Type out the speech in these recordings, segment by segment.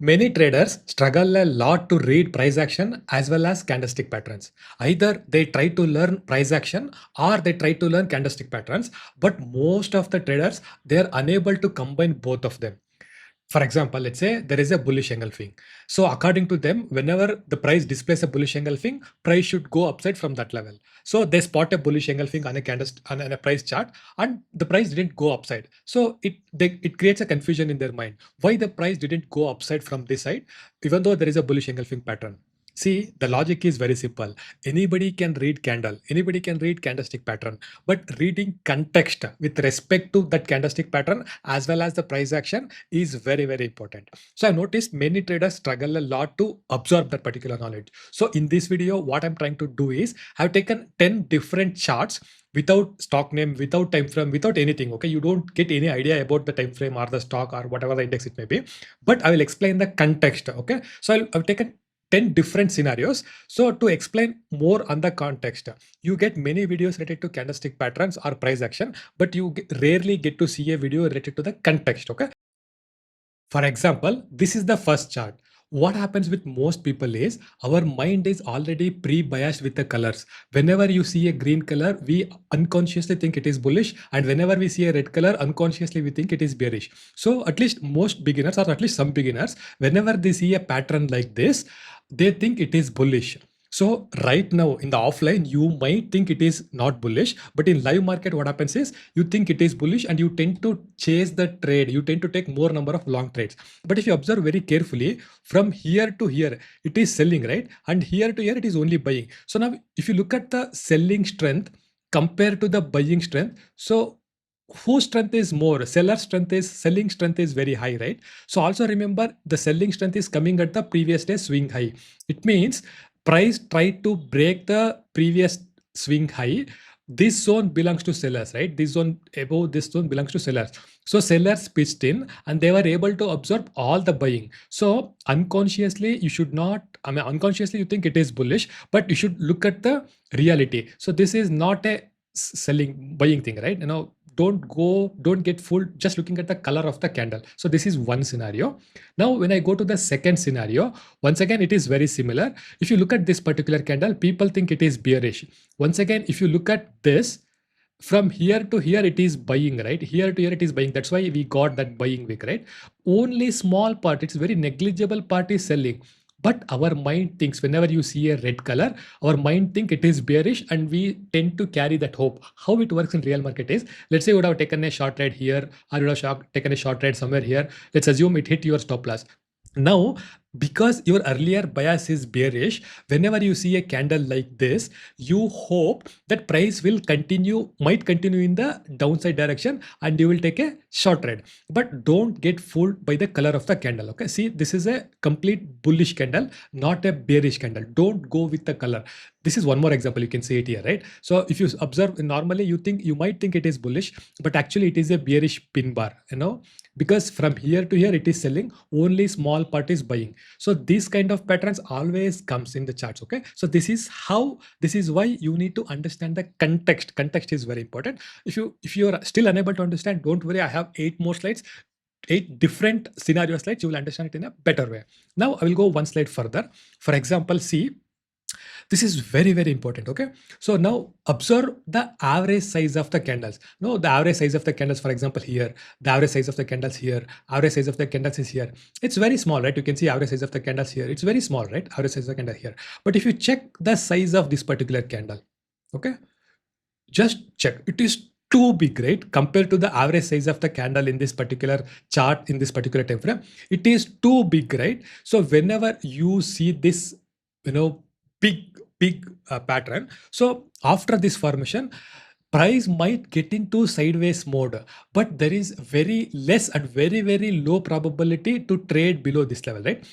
Many traders struggle a lot to read price action as well as candlestick patterns. Either they try to learn price action or they try to learn candlestick patterns, but most of the traders they are unable to combine both of them. For example, let's say there is a bullish engulfing. So according to them, whenever the price displays a bullish engulfing, price should go upside from that level. So they spot a bullish engulfing on a candlestick on a price chart, and the price didn't go upside. So it creates a confusion in their mind. Why the price didn't go upside from this side, even though there is a bullish engulfing pattern? See, the logic is very simple. Anybody can read candle, anybody can read candlestick pattern, but reading context with respect to that candlestick pattern as well as the price action is very, very important. So I noticed many traders struggle a lot to absorb that particular knowledge. So in this video, what I'm trying to do is I've taken 10 different charts without stock name, without time frame, without anything. Okay, you don't get any idea about the time frame or the stock or whatever the index it may be, but I will explain the context. Okay, so I've taken 10 different scenarios. So to explain more on the context, you get many videos related to candlestick patterns or price action, but you rarely get to see a video related to the context. Okay. For example, this is the first chart. What happens with most people is our mind is already pre-biased with the colors. Whenever you see a green color, we unconsciously think it is bullish, and whenever we see a red color, unconsciously we think it is bearish. So at least most beginners, or at least some beginners, whenever they see a pattern like this, they think it is bullish. So right now in the offline, you might think it is not bullish, but in live market, what happens is you think it is bullish and you tend to chase the trade. You tend to take more number of long trades. But if you observe very carefully, from here to here, it is selling, right? And here to here, it is only buying. So now if you look at the selling strength compared to the buying strength, so whose strength is more? Seller strength is, selling strength is very high, right? So also remember the selling strength is coming at the previous day swing high. It means price tried to break the previous swing high. This zone belongs to sellers, right? This zone above this zone belongs to sellers. So sellers pitched in and they were able to absorb all the buying. So unconsciously, you should not, unconsciously you think it is bullish, but you should look at the reality. So this is not a selling buying thing, right? Don't get fooled just looking at the color of the candle. So this is one scenario. Now when I go to the second scenario, once again it is very similar. If you look at this particular candle, people think it is bearish. Once again, if you look at this, from here to here it is buying, right? Here to here it is buying. That's why we got that buying wick, right? Only small part, it's very negligible part is selling. But our mind thinks whenever you see a red color, our mind think it is bearish and we tend to carry that hope. How it works in real market is, let's say you would have taken a short trade here or you would have taken a short trade somewhere here. Let's assume it hit your stop loss. Now, because your earlier bias is bearish, whenever you see a candle like this, you hope that price will might continue in the downside direction and you will take a short trade. But don't get fooled by the color of the candle. Okay, see, this is a complete bullish candle, not a bearish candle. Don't go with the color. This is one more example. You can see it here, right? So if you observe, normally you might think it is bullish, but actually it is a bearish pin bar, because from here to here it is selling, only small part is buying. So this kind of patterns always comes in the charts. Okay, so this is why you need to understand the context is very important. If you are still unable to understand, don't worry, I have 8 more slides, 8 different scenario slides. You will understand it in a better way. Now I will go one slide further. For example, see, this is very, very important. Okay, so now observe the average size of the candles. No, the average size of the candles, for example, here, the average size of the candles here, average size of the candles is here. It's very small, right? You can see average size of the candles here. It's very small, right? Average size of the candle here. But if you check the size of this particular candle, okay, just check, it is too big, right? Compared to the average size of the candle in this particular chart, in this particular time frame, it is too big, right? So whenever you see this, big pattern, so after this formation, price might get into sideways mode, but there is very less and very, very low probability to trade below this level, right?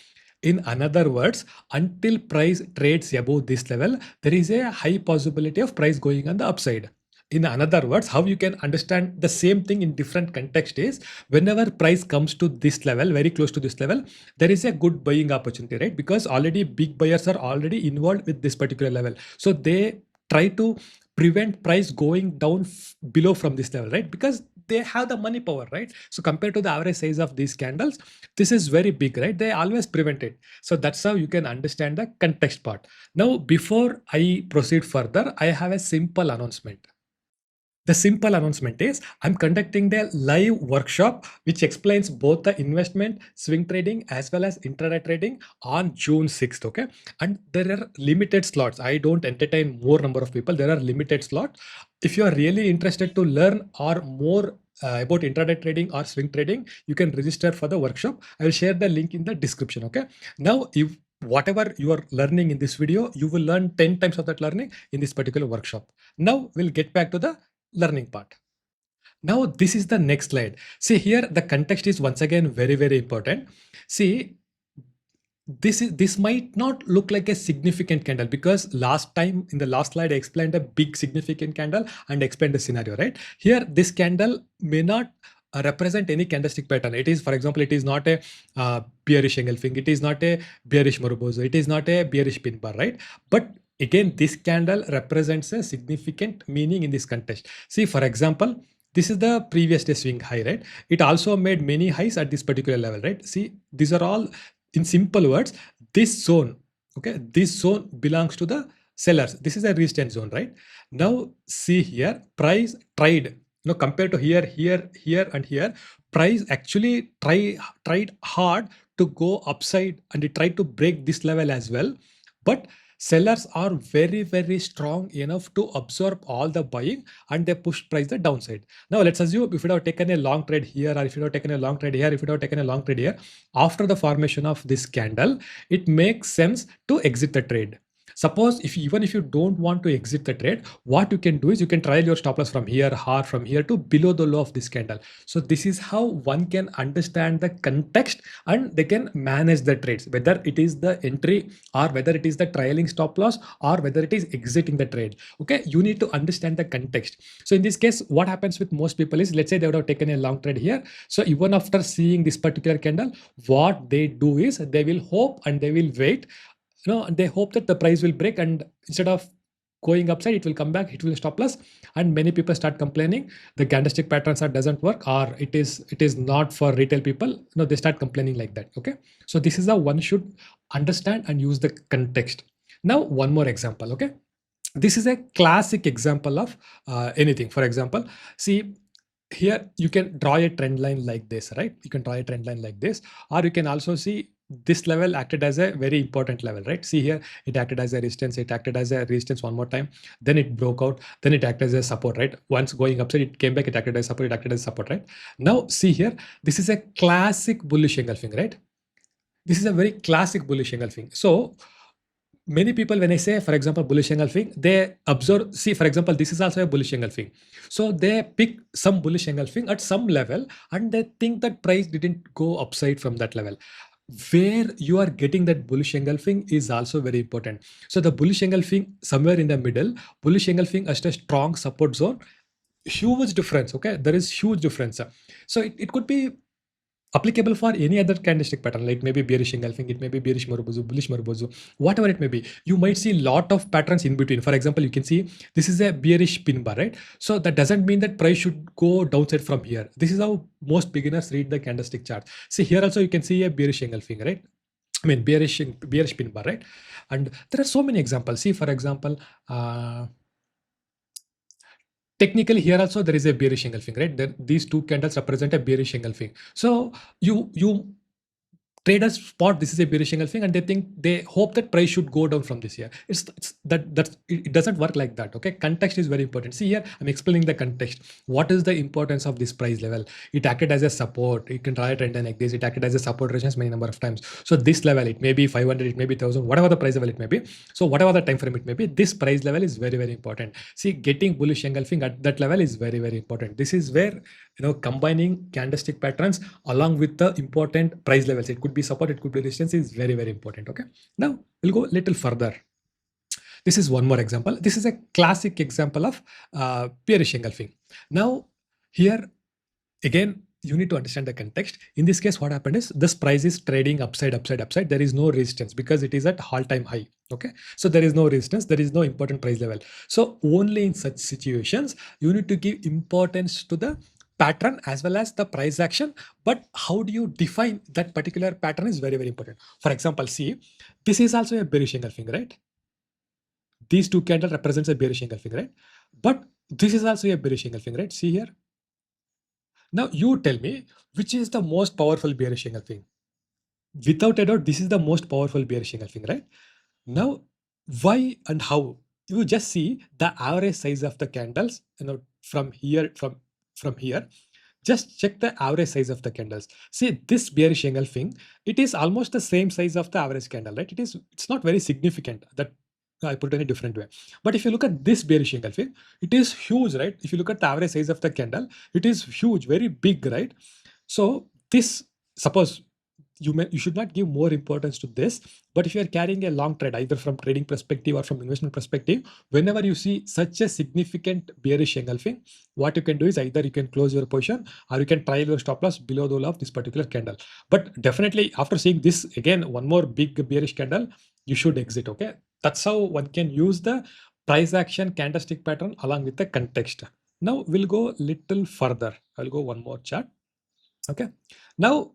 In other words, until price trades above this level, there is a high possibility of price going on the upside. In other words, how you can understand the same thing in different context is, whenever price comes to this level, very close to this level, there is a good buying opportunity, right? Because already big buyers are already involved with this particular level. So they try to prevent price going down below from this level, right? Because they have the money power, right? So compared to the average size of these candles, this is very big, right? They always prevent it. So that's how you can understand the context part. Now, before I proceed further, I have a simple announcement. The simple announcement is I'm conducting the live workshop which explains both the investment, swing trading, as well as intraday trading on June 6th. Okay. And there are limited slots. I don't entertain more number of people. There are limited slots. If you are really interested to learn or more about intraday trading or swing trading, you can register for the workshop. I will share the link in the description. Okay. Now, if whatever you are learning in this video, you will learn 10 times of that learning in this particular workshop. Now we'll get back to the learning part. Now, this is the next slide. See here, the context is once again very, very important. See, this might not look like a significant candle because last time in the last slide I explained a big significant candle and explained the scenario, right? Here, this candle may not represent any candlestick pattern. It is, for example, it is not a bearish engulfing. It is not a bearish Marubozu. It is not a bearish pin bar, right? But again, this candle represents a significant meaning in this context. See, for example, this is the previous day swing high, right? It also made many highs at this particular level, right? See, these are all, in simple words, this zone, okay, this zone belongs to the sellers. This is a resistance zone, right? Now, see here, price tried, compared to here, here, and here, price actually tried hard to go upside and it tried to break this level as well. But sellers are very, very strong enough to absorb all the buying and they push price the downside. Now let's assume if you have taken a long trade here, or if you have taken a long trade here, if you have taken a long trade here, after the formation of this candle, it makes sense to exit the trade. Suppose even if you don't want to exit the trade, what you can do is you can trial your stop loss from here or from here to below the low of this candle. So this is how one can understand the context and they can manage the trades, whether it is the entry or whether it is the trailing stop loss or whether it is exiting the trade. Okay, you need to understand the context. So in this case, what happens with most people is, let's say they would have taken a long trade here. So even after seeing this particular candle, what they do is they will hope and they will wait. They hope that the price will break and instead of going upside, it will come back, it will stop loss. And many people start complaining the candlestick patterns doesn't work, or it is not for retail people. They start complaining like that. Okay, so this is how one should understand and use the context. Now, one more example. Okay, this is a classic example of anything. For example, see, here you can draw a trend line like this, right? You can draw a trend line like this, or you can also see this level acted as a very important level, right? See here, it acted as a resistance, it acted as a resistance one more time, then it broke out, then it acted as a support, right? Once going upside, it came back, it acted as support, it acted as support, right? Now see here, this is a classic bullish engulfing, right? This is a very classic bullish engulfing. So many people, when I say, for example, bullish engulfing, they observe, see, for example, this is also a bullish engulfing. So they pick some bullish engulfing at some level and they think that price didn't go upside from that level. Where you are getting that bullish engulfing is also very important. So the bullish engulfing somewhere in the middle, bullish engulfing as a strong support zone, huge difference. Okay, there is huge difference. So it could be applicable for any other candlestick pattern, like maybe bearish engulfing, it may be bearish Marubozu, bullish Marubozu, whatever it may be. You might see lot of patterns in between. For example, you can see this is a bearish pin bar, right? So that doesn't mean that price should go downside from here. This is how most beginners read the candlestick chart. See here also you can see a bearish engulfing, right? I mean bearish pin bar, right? And there are so many examples. See, for example, technically here also there is a bearish engulfing, right? These two candles represent a bearish engulfing. So you traders spot this is a bearish engulfing and they hope that price should go down from this here. It doesn't work like that. Okay, context is very important. See here, I'm explaining the context. What is the importance of this price level? It acted as a support. You can draw a trend line like this. It acted as a support resistance many number of times. So this level, it may be 500, it may be 1000, whatever the price level it may be. So whatever the time frame it may be, this price level is very, very important. See, getting bullish engulfing at that level is very, very important. This is where combining candlestick patterns along with the important price levels, it could be support, it could be resistance, is very, very important. Okay, now we'll go a little further. This is one more example. This is a classic example of bearish engulfing. Now here again, you need to understand the context. In this case, what happened is this price is trading upside. There is no resistance because it is at all-time high. Okay, so there is no resistance, there is no important price level. So only in such situations you need to give importance to the pattern as well as the price action, but how do you define that particular pattern is very, very important. For example, see, this is also a bearish engulfing, right? These two candles represents a bearish engulfing, right? But this is also a bearish engulfing, right? See here. Now you tell me which is the most powerful bearish engulfing. Without a doubt, this is the most powerful bearish engulfing, right? Now, why and how? You just see the average size of the candles, from here, from here. Just check the average size of the candles. See this bearish engulfing, it is almost the same size of the average candle, right? It's not very significant that I put it in a different way. But if you look at this bearish engulfing, it is huge, right? If you look at the average size of the candle, it is huge, very big, right? So this, suppose you should not give more importance to this, but if you are carrying a long trade, either from trading perspective or from investment perspective, whenever you see such a significant bearish engulfing, what you can do is either you can close your position or you can try your stop loss below the low of this particular candle. But definitely after seeing this again, one more big bearish candle, you should exit. Okay, that's how one can use the price action candlestick pattern along with the context. Now we'll go little further. I'll go one more chart. Okay, now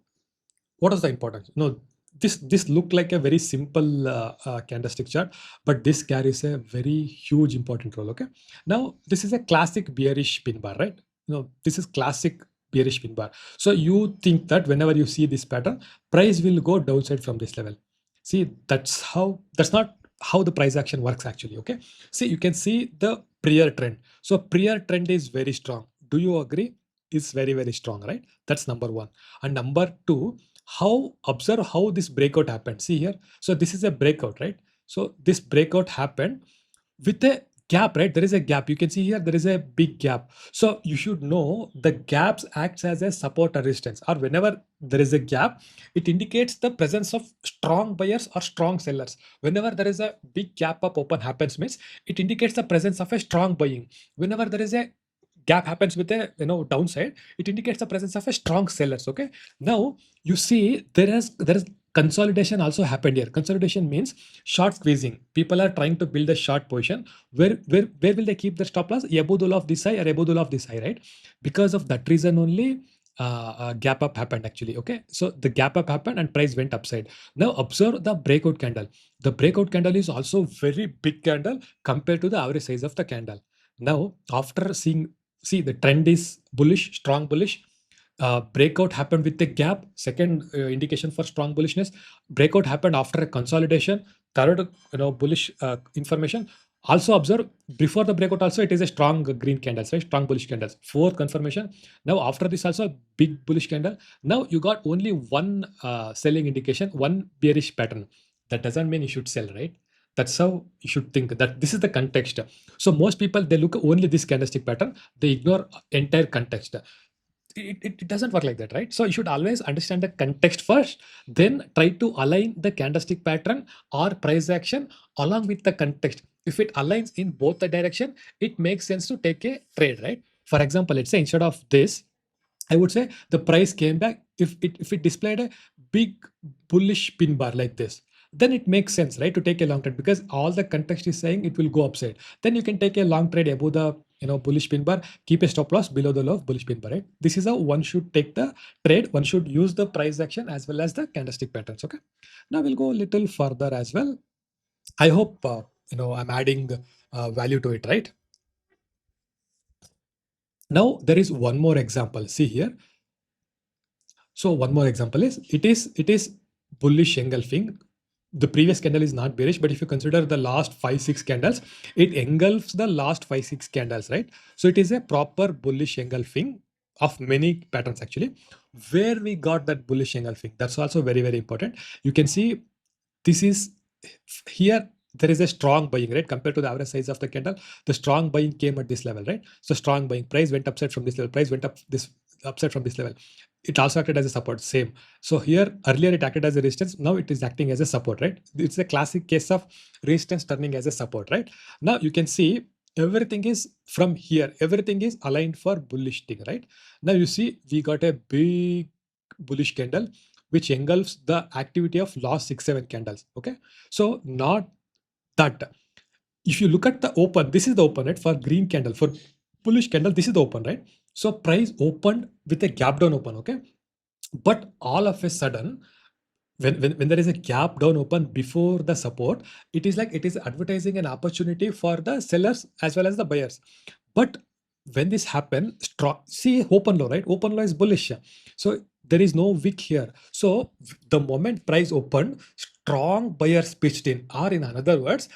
what is the importance? No, this looked like a very simple candlestick chart, but this carries a very huge important role. Okay, now this is a classic bearish pin bar, right? No, this is classic bearish pin bar. So you think that whenever you see this pattern, price will go downside from this level. See, that's not how the price action works actually. Okay, see, you can see the prior trend. So prior trend is very strong. Do you agree? It's very, very strong, right? That's number one. And number two, observe how this breakout happened. See here. So this is a breakout, right? So this breakout happened with a gap, right? There is a gap. You can see here there is a big gap. So you should know the gaps acts as a support or resistance, or whenever there is a gap, it indicates the presence of strong buyers or strong sellers. Whenever there is a big gap up open happens means it indicates the presence of a strong buying. Whenever there is a gap happens with a downside, it indicates the presence of a strong sellers. Okay, now you see there is consolidation also happened here. Consolidation means short squeezing. People are trying to build a short position. Where will they keep their stop loss? Above the low of this high or above the low of this high, right? Because of that reason only gap up happened actually. Okay, so the gap up happened and price went upside. Now observe the breakout candle. The breakout candle is also very big candle compared to the average size of the candle. Now after seeing, see, the trend is bullish, strong bullish. Breakout happened with a gap. Second indication for strong bullishness. Breakout happened after a consolidation. Third, bullish information. Also observe before the breakout. Also, it is a strong green candle, right? Strong bullish candles. Fourth confirmation. Now after this, also big bullish candle. Now you got only one selling indication, one bearish pattern. That doesn't mean you should sell, right? That's how you should think. That this is the context. So most people, they look only this candlestick pattern. They ignore entire context. It doesn't work like that, right? So you should always understand the context first, then try to align the candlestick pattern or price action along with the context. If it aligns in both the direction, it makes sense to take a trade, right? For example, let's say instead of this, I would say the price came back. If it displayed a big bullish pin bar like this, then it makes sense, right, to take a long trade, because all the context is saying it will go upside. Then you can take a long trade above the bullish pin bar, keep a stop loss below the low of bullish pin bar, right? This is how one should take the trade. One should use the price action as well as the candlestick patterns. Okay, now we'll go a little further as well. I hope I'm adding value to it, right? Now there is one more example. See here. So one more example is it is bullish engulfing. The previous candle is not bearish, but if you consider the last 5-6 candles, it engulfs the last 5-6 candles, right? So it is a proper bullish engulfing of many patterns actually. Where we got that bullish engulfing, that's also very, very important. You can see this is here. There is a strong buying, right? Compared to the average size of the candle, the strong buying came at this level, right? So strong buying, price went upside from this level, price went up this upside from this level. It also acted as a support, same. So here earlier it acted as a resistance, now it is acting as a support, right? It's a classic case of resistance turning as a support, right? Now you can see everything is from here, everything is aligned for bullish thing, right? Now you see we got a big bullish candle which engulfs the activity of last 6-7 candles. Okay, so not that. If you look at the open, this is the open, right? For green candle, for bullish candle, this is the open, right? So price opened with a gap down open, okay? But all of a sudden, when there is a gap down open before the support, it is like it is advertising an opportunity for the sellers as well as the buyers. But when this happen, strong, see open low, right? Open low is bullish. So there is no wick here. So the moment price opened, strong buyers pitched in, or in other words,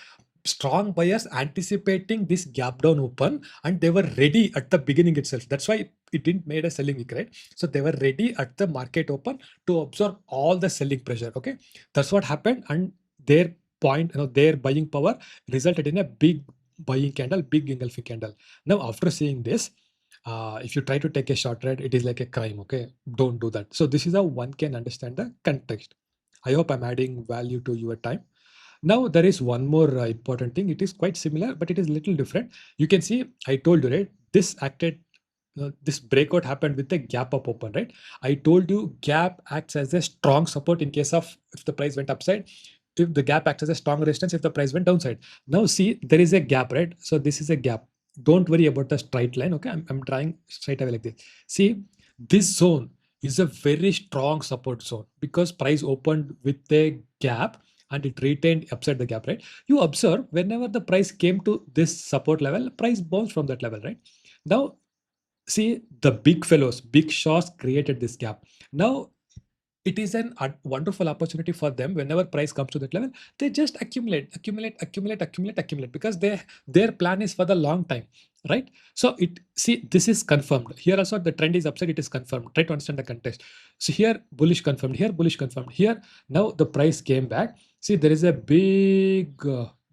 strong buyers anticipating this gap down open, and they were ready at the beginning itself. That's why it didn't made a selling wick, right? So they were ready at the market open to absorb all the selling pressure. Okay, that's what happened, and their point, their buying power resulted in a big buying candle, big engulfing candle. Now, after seeing this, if you try to take a short trade, it is like a crime. Okay, don't do that. So this is how one can understand the context. I hope I'm adding value to your time. Now there is one more important thing. It is quite similar, but it is little different. You can see I told you, right? This acted. This breakout happened with the gap up open, right? I told you gap acts as a strong support in case of if the price went upside. If the gap acts as a strong resistance if the price went downside. Now see, there is a gap, right? So this is a gap. Don't worry about the straight line. Okay, I'm trying straight away like this. See, this zone is a very strong support zone because price opened with a gap and it retained upside the gap, right? You observe whenever the price came to this support level, price bounced from that level, right? Now, see, the big fellows, big shots created this gap. Now, it is a wonderful opportunity for them. Whenever price comes to that level, they just accumulate because their plan is for the long time, right? So this is confirmed here. Also the trend is upside, it is confirmed. Try to understand the context. So here bullish confirmed, here bullish confirmed, here now the price came back. See, there is a big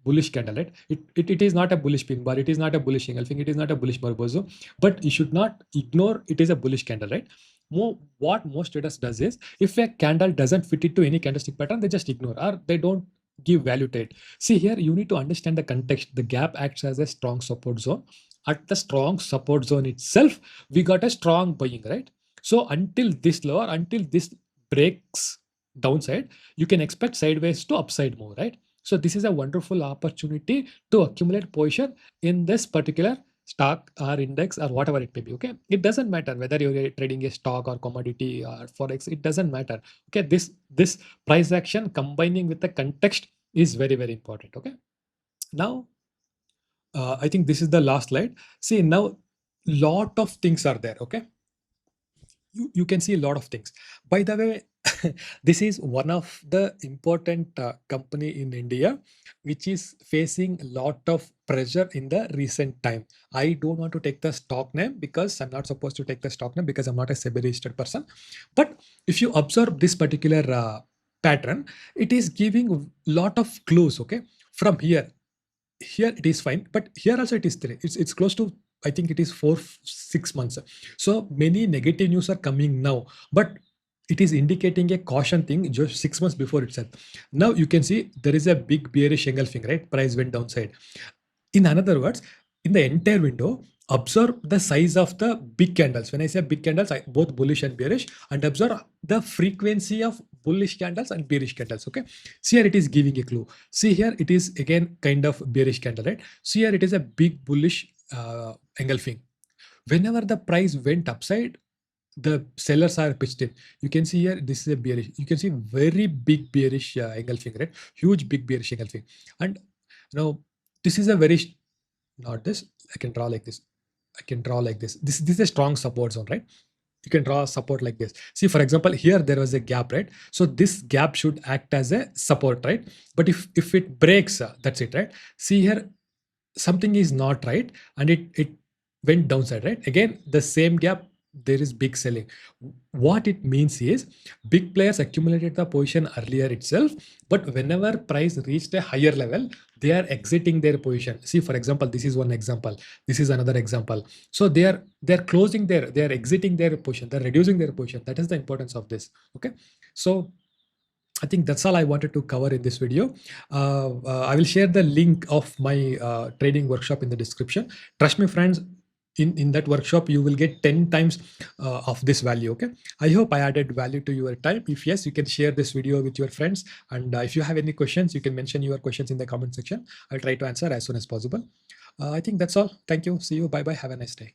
bullish candle, right? It is not a bullish pin bar, it is not a bullish engulfing, it is not a bullish barbozo, but you should not ignore it is a bullish candle, right? What most traders does is, if a candle doesn't fit into any candlestick pattern, they just ignore or they don't give value to it. See, here you need to understand the context. The gap acts as a strong support zone. At the strong support zone itself, we got a strong buying, right? So until this lower, until this breaks downside, you can expect sideways to upside move, right? So this is a wonderful opportunity to accumulate position in this particular stock or index or whatever it may be. Okay, it doesn't matter whether you're trading a stock or commodity or forex, it doesn't matter. Okay, this price action combining with the context is very, very important. Okay, now I think this is the last slide. See, now lot of things are there. Okay, you can see a lot of things. By the way, this is one of the important company in India which is facing a lot of pressure in the recent time. I don't want to take the stock name because I'm not supposed to take the stock name because I'm not a SEBI registered person. But if you observe this particular pattern, it is giving lot of clues. Okay, from here it is fine, but here also it is three. It's close to, I think it is 4-6 months. So many negative news are coming now, but it is indicating a caution thing just 6 months before itself. Now you can see there is a big bearish engulfing, right? Price went downside. In other words, in the entire window, observe the size of the big candles. When I say big candles, both bullish and bearish, and observe the frequency of bullish candles and bearish candles. Okay, see here it is giving a clue. See here it is again kind of bearish candle, right? See here it is a big bullish engulfing. Whenever the price went upside, the sellers are pitched in. You can see here this is a bearish. You can see very big bearish engulfing, right? Huge big bearish engulfing. And now this is a very not this. I can draw like this. I can draw like this. This is a strong support zone, right? You can draw support like this. See, for example, here there was a gap, right? So this gap should act as a support, right? But if it breaks, that's it, right? See here, something is not right, and it went downside, right? Again, the same gap, there is big selling. What it means is big players accumulated the position earlier itself, but whenever price reached a higher level, they are exiting their position. See, for example, this is one example, this is another example. So they're closing they are exiting their position, they're reducing their position. That is the importance of this. Okay, so I think that's all I wanted to cover in this video. I will share the link of my trading workshop in the description. Trust me, friends, in that workshop, you will get 10 times of this value. Okay, I hope I added value to your time. If yes, you can share this video with your friends. And if you have any questions, you can mention your questions in the comment section. I'll try to answer as soon as possible. I think that's all. Thank you. See you. Bye bye. Have a nice day.